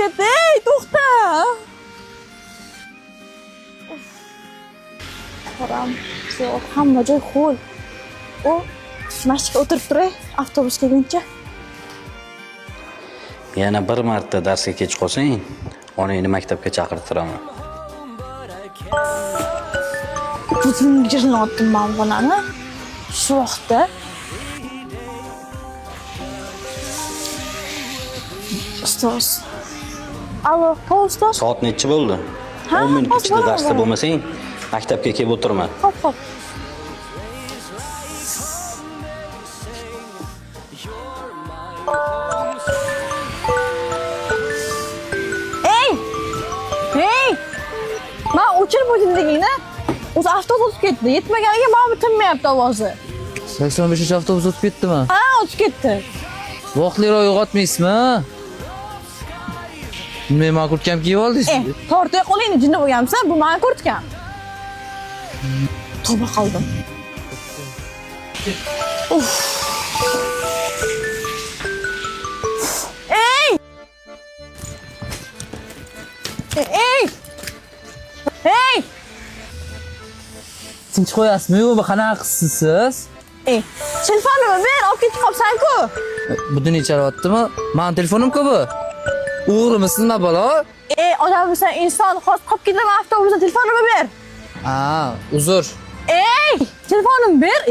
ketdi. Ey, to'xta. Qaram, soat hamma joy ho'l. O, mashqqa o'tirib turay, avtobus kelguncha. Yana bir marta darsga kech qolsang, onangni maktabga chaqirib turaman. Butun jirlandim men bunani. Shu vaqtda ustoz. Alo, ustoz. Soat necha bo'ldi? 10 minut ichida darsda bo'lmasang, maktabga kelib o'tirma. Hop. Hey! Men o'chirib o'tirdigingni. O'zi avtobus ketdi. Yetmaganiga men tinmayapti ovozi. 85-avtobus o'tib ketdimi? Ha, o'tib ketdi. Vaqtliroq uyg'otmaysizmi? Nima kurtkam kiyib oldingiz? Tortay qo'lingni jinni bo'lganmisan? Bu men kurtkam. Tavba qildim. Hey! Tinch qo'yasizmi? Bu qanaqa qilsiz siz? Telefonimni ber, olib ketib qolsan-ku. Bu necha qilyaptimi? Men telefonim-ku bu. O'g'rimisan nima balo? Odammisan, inson, hozir qolib ketaman avtobusda, telefonimni ber. Uzr. Telefonimni ber.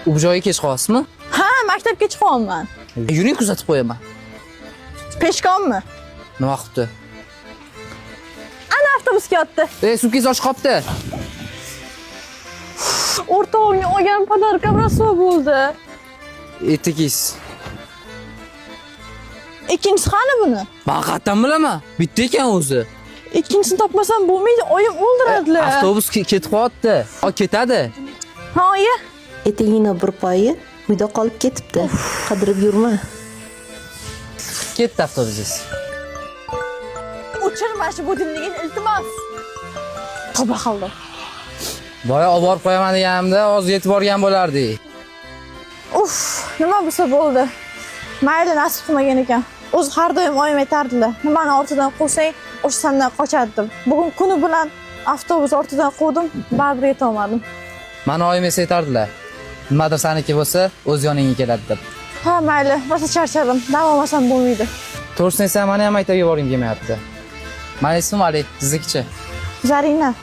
U joyga kech qolasizmi? Ha, maktabga chiqaman. Yuring, kuzatib qo'yaman. Peshkommi? Nima qilibdi? Ana avtobus ketdi. Sumkangiz ochib qolibdi. O'rtog'imga olgan podarkam rasvo bo'ldi. Etigingiz. Ikkinchisi qani buni? Men qayerdan bilaman? Bitta ekan o'zi. Ikkinchisini topmasam bo'lmaydi, oyim o'ldiradilar. Avtobus ketib qolyapti. Ketadi. Ha, oyi. Etigingni bir poyi uyda qolib ketibdi. Qidirib yurma. Ketdi avtobusingiz. O'chirma shu budilligini, iltimos. Tavba qildim. Boya olib borib qo'yaman deganimda, hozir yetib borgan bo'lardik. Nima bo'lsa bo'ldi. Mayli, nasib qilmagan ekan. O'zi har doim oyim aytardilar. Nimani ortidan quvsang, o'sha sendan qochadi deb. Bugun kuni bilan avtobus ortidan quvdim, baribir yeta olmadim. Mana oyim esa aytardilar. Nimadir saniki bo'lsa, o'z yoningga keladi deb. Ha, mayli, rosa charchadim. Dam olmasam bo'lmaydi. To'g'risini aytsam, meni ham maktabga borgim kelmayapti. Mani ismim Ali, siznikichi? Zarina.